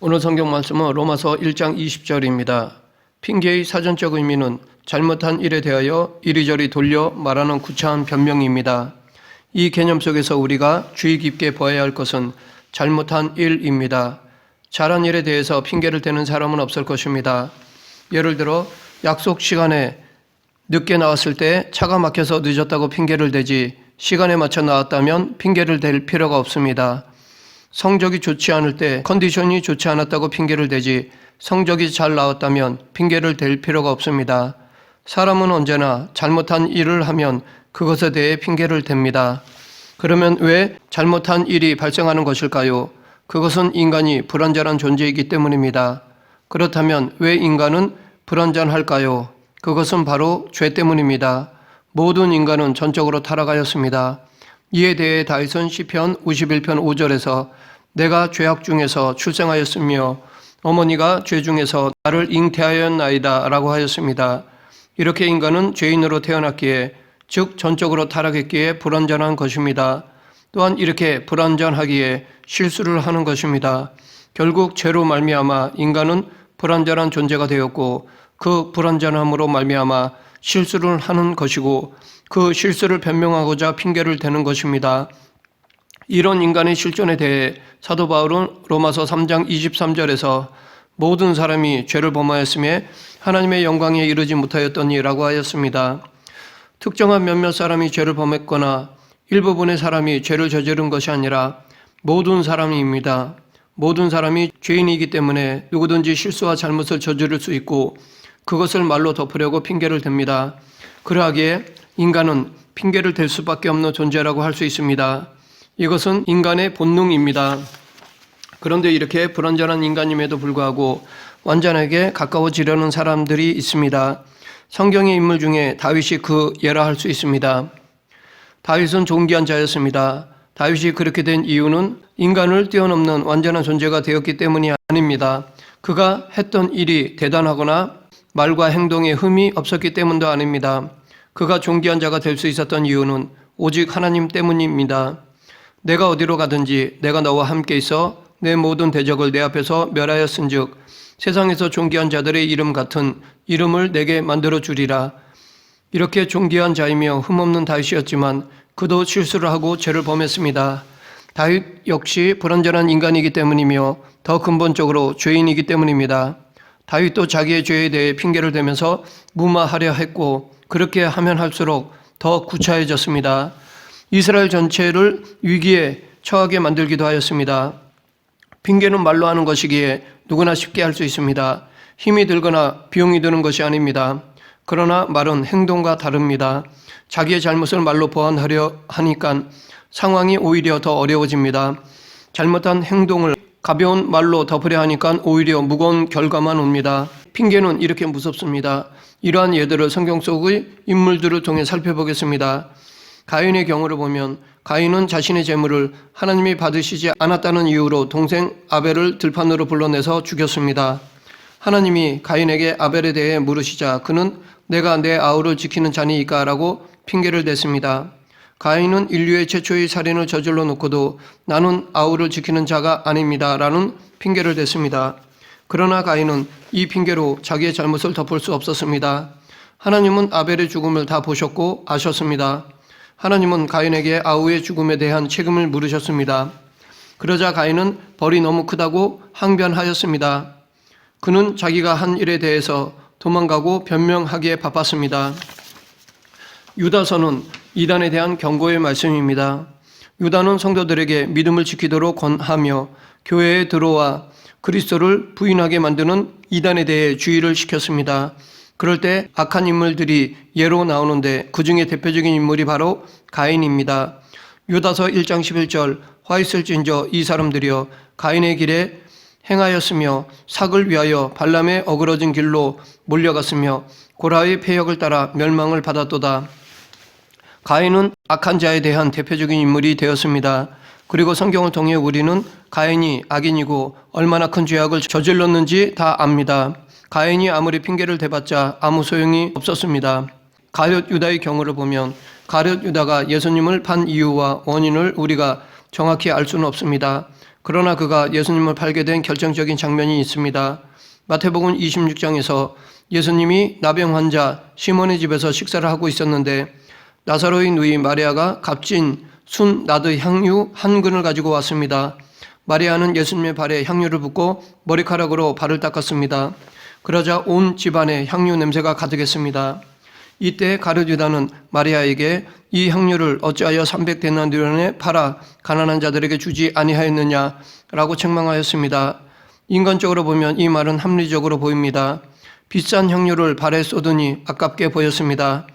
오늘 성경 말씀은 로마서 1장 20절입니다. 핑계의 사전적 의미는 잘못한 일에 대하여 이리저리 돌려 말하는 구차한 변명입니다. 이 개념 속에서 우리가 주의 깊게 보아야 할 것은 잘못한 일입니다. 잘한 일에 대해서 핑계를 대는 사람은 없을 것입니다. 예를 들어 약속 시간에 늦게 나왔을 때 차가 막혀서 늦었다고 핑계를 대지 시간에 맞춰 나왔다면 핑계를 댈 필요가 없습니다. 성적이 좋지 않을 때 컨디션이 좋지 않았다고 핑계를 대지 성적이 잘 나왔다면 핑계를 댈 필요가 없습니다. 사람은 언제나 잘못한 일을 하면 그것에 대해 핑계를 댑니다. 그러면 왜 잘못한 일이 발생하는 것일까요? 그것은 인간이 불완전한 존재이기 때문입니다. 그렇다면 왜 인간은 불완전할까요? 그것은 바로 죄 때문입니다. 모든 인간은 전적으로 타락하였습니다. 이에 대해 다윗은 시편 51편 5절에서 내가 죄악 중에서 출생하였으며 어머니가 죄 중에서 나를 잉태하였나이다 라고 하였습니다. 이렇게 인간은 죄인으로 태어났기에 즉 전적으로 타락했기에 불완전한 것입니다. 또한 이렇게 불완전하기에 실수를 하는 것입니다. 결국 죄로 말미암아 인간은 불완전한 존재가 되었고 그 불완전함으로 말미암아 실수를 하는 것이고 그 실수를 변명하고자 핑계를 대는 것입니다. 이런 인간의 실존에 대해 사도 바울은 로마서 3장 23절에서 모든 사람이 죄를 범하였음에 하나님의 영광에 이르지 못하였더니라고 하였습니다. 특정한 몇몇 사람이 죄를 범했거나 일부분의 사람이 죄를 저지른 것이 아니라 모든 사람입니다. 모든 사람이 죄인이기 때문에 누구든지 실수와 잘못을 저지를 수 있고 그것을 말로 덮으려고 핑계를 댑니다. 그러하기에 인간은 핑계를 댈 수밖에 없는 존재라고 할 수 있습니다. 이것은 인간의 본능입니다. 그런데 이렇게 불완전한 인간임에도 불구하고 완전하게 가까워지려는 사람들이 있습니다. 성경의 인물 중에 다윗이 그 예라 할 수 있습니다. 다윗은 존귀한 자였습니다. 다윗이 그렇게 된 이유는 인간을 뛰어넘는 완전한 존재가 되었기 때문이 아닙니다. 그가 했던 일이 대단하거나 말과 행동에 흠이 없었기 때문도 아닙니다. 그가 존귀한 자가 될 수 있었던 이유는 오직 하나님 때문입니다. 내가 어디로 가든지 내가 너와 함께 있어 내 모든 대적을 내 앞에서 멸하였은즉 세상에서 존귀한 자들의 이름 같은 이름을 내게 만들어 주리라. 이렇게 존귀한 자이며 흠없는 다윗이었지만 그도 실수를 하고 죄를 범했습니다. 다윗 역시 불완전한 인간이기 때문이며 더 근본적으로 죄인이기 때문입니다. 다윗도 자기의 죄에 대해 핑계를 대면서 무마하려 했고 그렇게 하면 할수록 더 구차해졌습니다. 이스라엘 전체를 위기에 처하게 만들기도 하였습니다. 핑계는 말로 하는 것이기에 누구나 쉽게 할 수 있습니다. 힘이 들거나 비용이 드는 것이 아닙니다. 그러나 말은 행동과 다릅니다. 자기의 잘못을 말로 보완하려 하니까 상황이 오히려 더 어려워집니다. 잘못한 행동을 가벼운 말로 덮으려 하니까 오히려 무거운 결과만 옵니다. 핑계는 이렇게 무섭습니다. 이러한 예들을 성경 속의 인물들을 통해 살펴보겠습니다. 가인의 경우를 보면 가인은 자신의 재물을 하나님이 받으시지 않았다는 이유로 동생 아벨을 들판으로 불러내서 죽였습니다. 하나님이 가인에게 아벨에 대해 물으시자 그는 내가 내 아우를 지키는 자니이까 라고 핑계를 댔습니다. 가인은 인류의 최초의 살인을 저질러 놓고도 나는 아우를 지키는 자가 아닙니다 라는 핑계를 댔습니다. 그러나 가인은 이 핑계로 자기의 잘못을 덮을 수 없었습니다. 하나님은 아벨의 죽음을 다 보셨고 아셨습니다. 하나님은 가인에게 아우의 죽음에 대한 책임을 물으셨습니다. 그러자 가인은 벌이 너무 크다고 항변하였습니다. 그는 자기가 한 일에 대해서 도망가고 변명하기에 바빴습니다. 유다서는 이단에 대한 경고의 말씀입니다. 유다는 성도들에게 믿음을 지키도록 권하며 교회에 들어와 그리스도를 부인하게 만드는 이단에 대해 주의를 시켰습니다. 그럴 때 악한 인물들이 예로 나오는데 그 중에 대표적인 인물이 바로 가인입니다. 유다서 1장 11절 화 있을진저 이 사람들이여 가인의 길에 행하였으며 삭을 위하여 발람의 어그러진 길로 몰려갔으며 고라의 폐역을 따라 멸망을 받았도다. 가인은 악한 자에 대한 대표적인 인물이 되었습니다. 그리고 성경을 통해 우리는 가인이 악인이고 얼마나 큰 죄악을 저질렀는지 다 압니다. 가인이 아무리 핑계를 대봤자 아무 소용이 없었습니다. 가룟 유다의 경우를 보면 가룟 유다가 예수님을 판 이유와 원인을 우리가 정확히 알 수는 없습니다. 그러나 그가 예수님을 팔게 된 결정적인 장면이 있습니다. 마태복음 26장에서 예수님이 나병 환자 시몬의 집에서 식사를 하고 있었는데 나사로의 누이 마리아가 값진 순 나드 향유 한 근을 가지고 왔습니다. 마리아는 예수님의 발에 향유를 붓고 머리카락으로 발을 닦았습니다. 그러자 온 집안에 향유 냄새가 가득했습니다. 이때 가룟 유다는 마리아에게 이 향유를 어찌하여 300데나리온에 팔아 가난한 자들에게 주지 아니하였느냐라고 책망하였습니다. 인간적으로 보면 이 말은 합리적으로 보입니다. 비싼 향유를 발에 쏟으니 아깝게 보였습니다.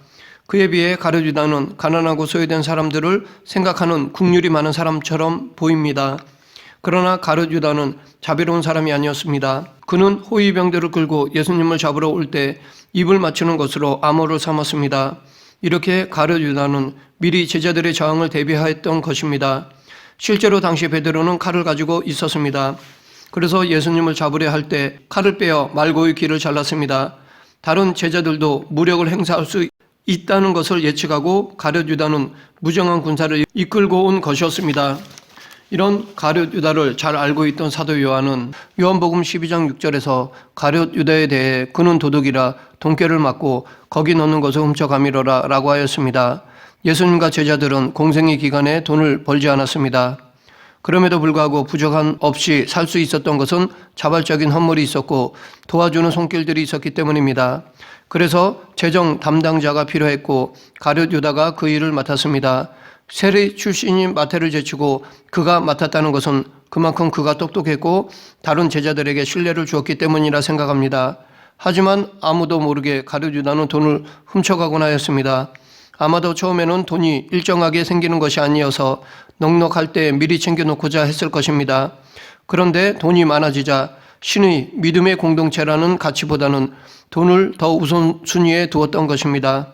그에 비해 가룟 유다는 가난하고 소외된 사람들을 생각하는 국률이 많은 사람처럼 보입니다. 그러나 가룟 유다는 자비로운 사람이 아니었습니다. 그는 호위병들을 끌고 예수님을 잡으러 올 때 입을 맞추는 것으로 암호를 삼았습니다. 이렇게 가룟 유다는 미리 제자들의 저항을 대비하였던 것입니다. 실제로 당시 베드로는 칼을 가지고 있었습니다. 그래서 예수님을 잡으려 할 때 칼을 빼어 말고의 귀를 잘랐습니다. 다른 제자들도 무력을 행사할 수 있다는 것을 예측하고 가룟 유다는 무정한 군사를 이끌고 온 것이었습니다. 이런 가룟 유다를 잘 알고 있던 사도 요한은 요한복음 12장 6절에서 가룟 유다에 대해 그는 도둑이라 돈꾀를 맞고 거기 넣는 것을 훔쳐가미러라 라고 하였습니다. 예수님과 제자들은 공생의 기간에 돈을 벌지 않았습니다. 그럼에도 불구하고 부족한 없이 살 수 있었던 것은 자발적인 헌물이 있었고 도와주는 손길들이 있었기 때문입니다. 그래서 재정 담당자가 필요했고 가룟 유다가 그 일을 맡았습니다. 세리 출신인 마태를 제치고 그가 맡았다는 것은 그만큼 그가 똑똑했고 다른 제자들에게 신뢰를 주었기 때문이라 생각합니다. 하지만 아무도 모르게 가룟 유다는 돈을 훔쳐가곤 하였습니다. 아마도 처음에는 돈이 일정하게 생기는 것이 아니어서 넉넉할 때 미리 챙겨놓고자 했을 것입니다. 그런데 돈이 많아지자 신의 믿음의 공동체라는 가치보다는 돈을 더 우선순위에 두었던 것입니다.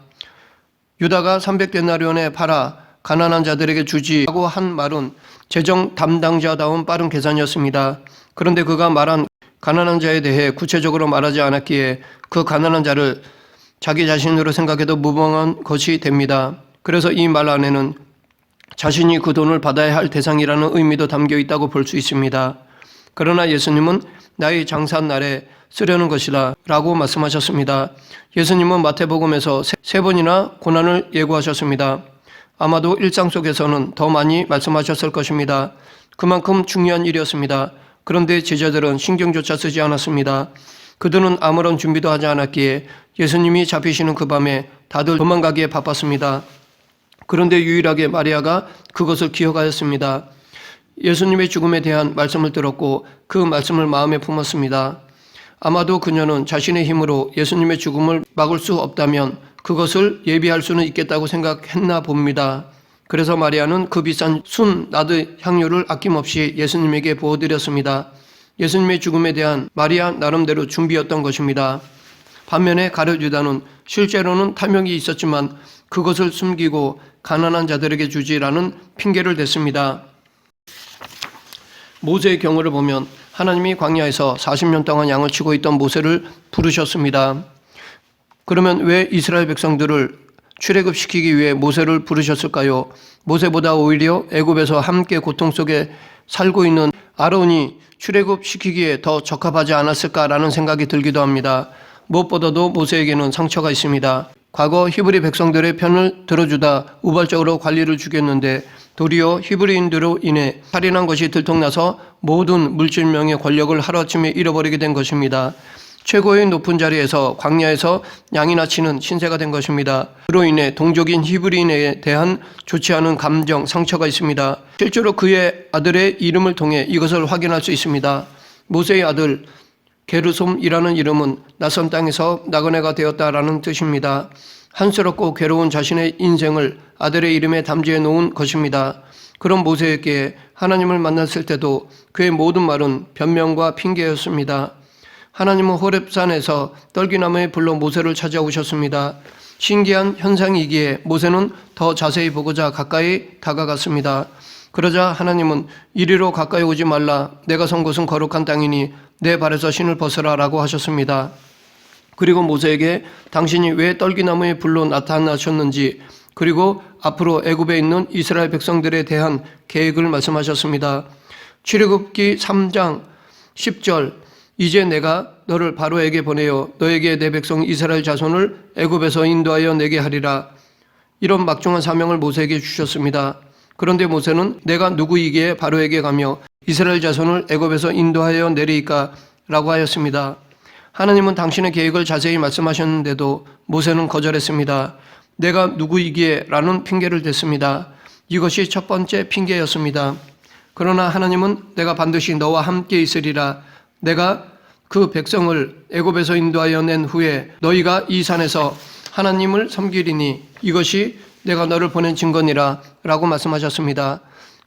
유다가 300데나리온에 팔아 가난한 자들에게 주지라고 한 말은 재정 담당자다운 빠른 계산이었습니다. 그런데 그가 말한 가난한 자에 대해 구체적으로 말하지 않았기에 그 가난한 자를 자기 자신으로 생각해도 무방한 것이 됩니다. 그래서 이 말 안에는 자신이 그 돈을 받아야 할 대상이라는 의미도 담겨 있다고 볼 수 있습니다. 그러나 예수님은 나의 장사한 날에 쓰려는 것이다 라고 말씀하셨습니다. 예수님은 마태복음에서 세 번이나 고난을 예고하셨습니다. 아마도 일상 속에서는 더 많이 말씀하셨을 것입니다. 그만큼 중요한 일이었습니다. 그런데 제자들은 신경조차 쓰지 않았습니다. 그들은 아무런 준비도 하지 않았기에 예수님이 잡히시는 그 밤에 다들 도망가기에 바빴습니다. 그런데 유일하게 마리아가 그것을 기억하였습니다. 예수님의 죽음에 대한 말씀을 들었고 그 말씀을 마음에 품었습니다. 아마도 그녀는 자신의 힘으로 예수님의 죽음을 막을 수 없다면 그것을 예비할 수는 있겠다고 생각했나 봅니다. 그래서 마리아는 그 비싼 순 나드 향유를 아낌없이 예수님에게 부어드렸습니다. 예수님의 죽음에 대한 마리아 나름대로 준비였던 것입니다. 반면에 가룟 유다는 실제로는 탐욕이 있었지만 그것을 숨기고 가난한 자들에게 주지라는 핑계를 댔습니다. 모세의 경우를 보면 하나님이 광야에서 40년 동안 양을 치고 있던 모세를 부르셨습니다. 그러면 왜 이스라엘 백성들을 출애굽시키기 위해 모세를 부르셨을까요? 모세보다 오히려 애굽에서 함께 고통 속에 살고 있는 아론이 출애굽시키기에 더 적합하지 않았을까라는 생각이 들기도 합니다. 무엇보다도 모세에게는 상처가 있습니다. 과거 히브리 백성들의 편을 들어주다 우발적으로 관리를 죽였는데 도리어 히브리인들로 인해 살인한 것이 들통나서 모든 물질명의 권력을 하루아침에 잃어버리게 된 것입니다. 최고의 높은 자리에서 광야에서 양이나 치는 신세가 된 것입니다. 그로 인해 동족인 히브리인에 대한 좋지 않은 감정, 상처가 있습니다. 실제로 그의 아들의 이름을 통해 이것을 확인할 수 있습니다. 모세의 아들 게르솜이라는 이름은 낯선 땅에서 나그네가 되었다라는 뜻입니다. 한스럽고 괴로운 자신의 인생을 아들의 이름에 담지해 놓은 것입니다. 그런 모세에게 하나님을 만났을 때도 그의 모든 말은 변명과 핑계였습니다. 하나님은 호렙산에서 떨기나무에 불러 모세를 찾아오셨습니다. 신기한 현상이기에 모세는 더 자세히 보고자 가까이 다가갔습니다. 그러자 하나님은 이리로 가까이 오지 말라. 내가 선 곳은 거룩한 땅이니 내 발에서 신을 벗으라 라고 하셨습니다. 그리고 모세에게 당신이 왜 떨기나무의 불로 나타나셨는지 그리고 앞으로 애굽에 있는 이스라엘 백성들에 대한 계획을 말씀하셨습니다. 출애굽기 3장 10절 이제 내가 너를 바로에게 보내어 너에게 내 백성 이스라엘 자손을 애굽에서 인도하여 내게 하리라. 이런 막중한 사명을 모세에게 주셨습니다. 그런데 모세는 내가 누구이기에 바로에게 가며 이스라엘 자손을 애굽에서 인도하여 내리이까 라고 하였습니다. 하나님은 당신의 계획을 자세히 말씀하셨는데도 모세는 거절했습니다. 내가 누구이기에 라는 핑계를 댔습니다. 이것이 첫 번째 핑계였습니다. 그러나 하나님은 내가 반드시 너와 함께 있으리라. 내가 그 백성을 애굽에서 인도하여 낸 후에 너희가 이 산에서 하나님을 섬기리니 이것이 내가 너를 보낸 증거니라 라고 말씀하셨습니다.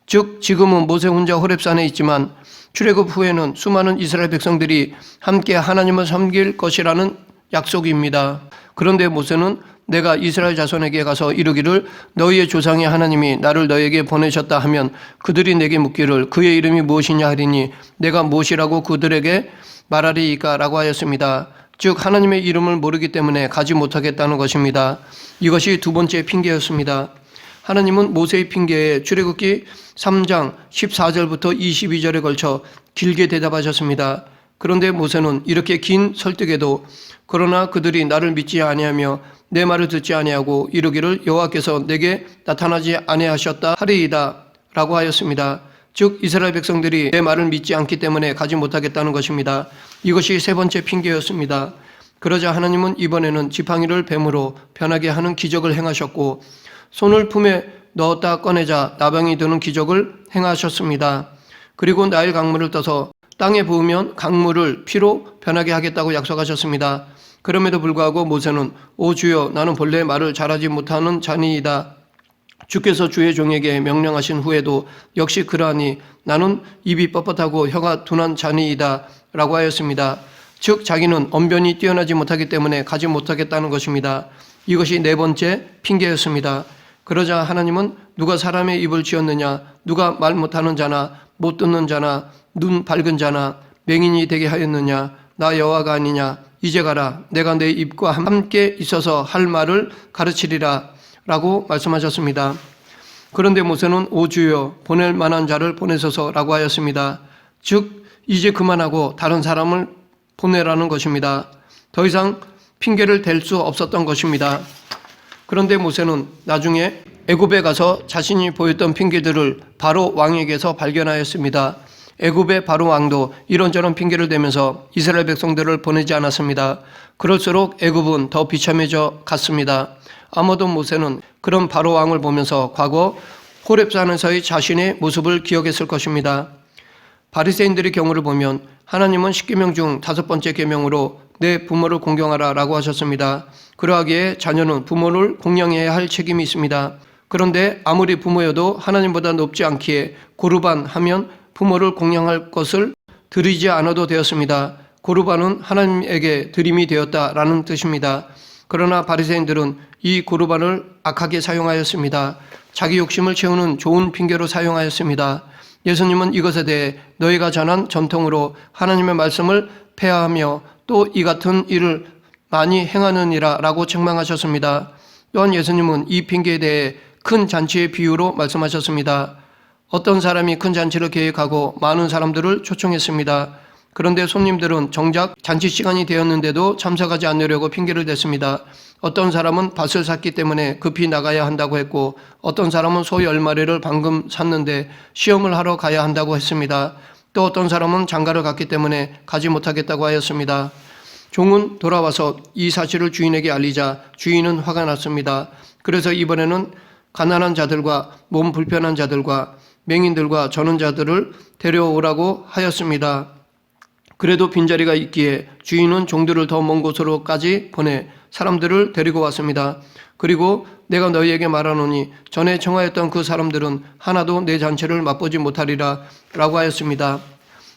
즉 지금은 모세 혼자 호렙산에 있지만 출애굽 후에는 수많은 이스라엘 백성들이 함께 하나님을 섬길 것이라는 약속입니다. 그런데 모세는 내가 이스라엘 자손에게 가서 이르기를 너희의 조상의 하나님이 나를 너희에게 보내셨다 하면 그들이 내게 묻기를 그의 이름이 무엇이냐 하리니 내가 무엇이라고 그들에게 말하리이까 라고 하였습니다. 즉 하나님의 이름을 모르기 때문에 가지 못하겠다는 것입니다. 이것이 두 번째 핑계였습니다. 하나님은 모세의 핑계에 출애굽기 3장 14절부터 22절에 걸쳐 길게 대답하셨습니다. 그런데 모세는 이렇게 긴 설득에도 그러나 그들이 나를 믿지 아니하며 내 말을 듣지 아니하고 이르기를 여호와께서 내게 나타나지 아니하셨다 하리이다 라고 하였습니다. 즉 이스라엘 백성들이 내 말을 믿지 않기 때문에 가지 못하겠다는 것입니다. 이것이 세 번째 핑계였습니다. 그러자 하나님은 이번에는 지팡이를 뱀으로 변하게 하는 기적을 행하셨고 손을 품에 넣었다 꺼내자 나병이 드는 기적을 행하셨습니다. 그리고 나일 강물을 떠서 땅에 부으면 강물을 피로 변하게 하겠다고 약속하셨습니다. 그럼에도 불구하고 모세는 오 주여 나는 본래 말을 잘하지 못하는 자니이다. 주께서 주의 종에게 명령하신 후에도 역시 그러하니 나는 입이 뻣뻣하고 혀가 둔한 자니이다 라고 하였습니다. 즉 자기는 언변이 뛰어나지 못하기 때문에 가지 못하겠다는 것입니다. 이것이 네 번째 핑계였습니다. 그러자 하나님은 누가 사람의 입을 지었느냐 누가 말 못하는 자나 못 듣는 자나 눈 밝은 자나 맹인이 되게 하였느냐 나 여호와가 아니냐 이제 가라 내가 내 입과 함께 있어서 할 말을 가르치리라 라고 말씀하셨습니다. 그런데 모세는 오 주여 보낼 만한 자를 보내소서 라고 하였습니다. 즉 이제 그만하고 다른 사람을 보내라는 것입니다. 더 이상 핑계를 댈 수 없었던 것입니다. 그런데 모세는 나중에 애굽에 가서 자신이 보였던 핑계들을 바로 왕에게서 발견하였습니다. 애굽의 바로 왕도 이런저런 핑계를 대면서 이스라엘 백성들을 보내지 않았습니다. 그럴수록 애굽은 더 비참해져 갔습니다. 아마도 모세는 그런 바로 왕을 보면서 과거 호렙산에서의 자신의 모습을 기억했을 것입니다. 바리새인들의 경우를 보면 하나님은 10계명 중 5번째 계명으로 내 부모를 공경하라 라고 하셨습니다. 그러하기에 자녀는 부모를 공경해야 할 책임이 있습니다. 그런데 아무리 부모여도 하나님보다 높지 않기에 고르반 하면 부모를 공경할 것을 드리지 않아도 되었습니다. 고르반은 하나님에게 드림이 되었다라는 뜻입니다. 그러나 바리새인들은 이 고르반을 악하게 사용하였습니다. 자기 욕심을 채우는 좋은 핑계로 사용하였습니다. 예수님은 이것에 대해 너희가 전한 전통으로 하나님의 말씀을 폐하하며 또 이 같은 일을 많이 행하느니라 라고 책망하셨습니다. 또한 예수님은 이 핑계에 대해 큰 잔치의 비유로 말씀하셨습니다. 어떤 사람이 큰 잔치를 계획하고 많은 사람들을 초청했습니다. 그런데 손님들은 정작 잔치 시간이 되었는데도 참석하지 않으려고 핑계를 댔습니다. 어떤 사람은 밭을 샀기 때문에 급히 나가야 한다고 했고 어떤 사람은 소 10마리를 방금 샀는데 시험을 하러 가야 한다고 했습니다. 또 어떤 사람은 장가를 갔기 때문에 가지 못하겠다고 하였습니다. 종은 돌아와서 이 사실을 주인에게 알리자 주인은 화가 났습니다. 그래서 이번에는 가난한 자들과 몸 불편한 자들과 맹인들과 저는 자들을 데려오라고 하였습니다. 그래도 빈자리가 있기에 주인은 종들을 더 먼 곳으로까지 보내 사람들을 데리고 왔습니다. 그리고 내가 너희에게 말하노니 전에 청하였던 그 사람들은 하나도 내 잔치를 맛보지 못하리라 라고 하였습니다.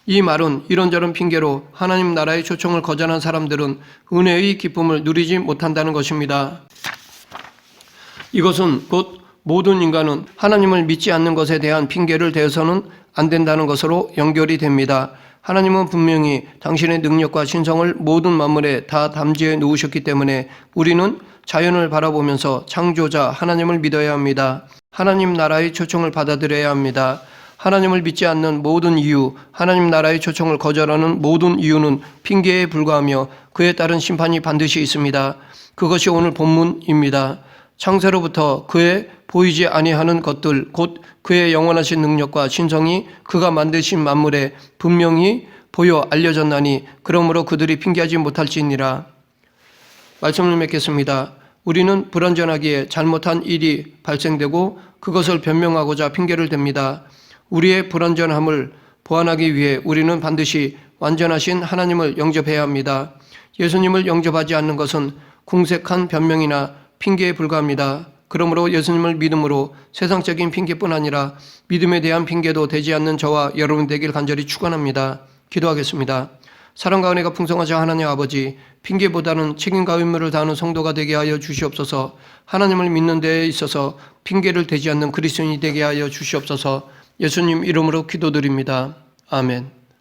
이 말은 이런저런 핑계로 하나님 나라의 초청을 거절한 사람들은 은혜의 기쁨을 누리지 못한다는 것입니다. 이것은 곧 모든 인간은 하나님을 믿지 않는 것에 대한 핑계를 대서는 안 된다는 것으로 연결이 됩니다. 하나님은 분명히 당신의 능력과 신성을 모든 만물에 다 담지해 놓으셨기 때문에 우리는 자연을 바라보면서 창조자 하나님을 믿어야 합니다. 하나님 나라의 초청을 받아들여야 합니다. 하나님을 믿지 않는 모든 이유, 하나님 나라의 초청을 거절하는 모든 이유는 핑계에 불과하며 그에 따른 심판이 반드시 있습니다. 그것이 오늘 본문입니다. 창세로부터 그의 보이지 아니하는 것들, 곧 그의 영원하신 능력과 신성이 그가 만드신 만물에 분명히 보여 알려졌나니 그러므로 그들이 핑계하지 못할지니라. 말씀을 맺겠습니다. 우리는 불완전하기에 잘못한 일이 발생되고 그것을 변명하고자 핑계를 댑니다. 우리의 불완전함을 보완하기 위해 우리는 반드시 완전하신 하나님을 영접해야 합니다. 예수님을 영접하지 않는 것은 궁색한 변명이나 핑계에 불과합니다. 그러므로 예수님을 믿음으로 세상적인 핑계뿐 아니라 믿음에 대한 핑계도 되지 않는 저와 여러분 되길 간절히 축원합니다. 기도하겠습니다. 사랑과 은혜가 풍성하신 하나님 아버지, 핑계보다는 책임과 의무를 다하는 성도가 되게 하여 주시옵소서. 하나님을 믿는 데에 있어서 핑계를 대지 않는 그리스도인이 되게 하여 주시옵소서. 예수님 이름으로 기도드립니다. 아멘.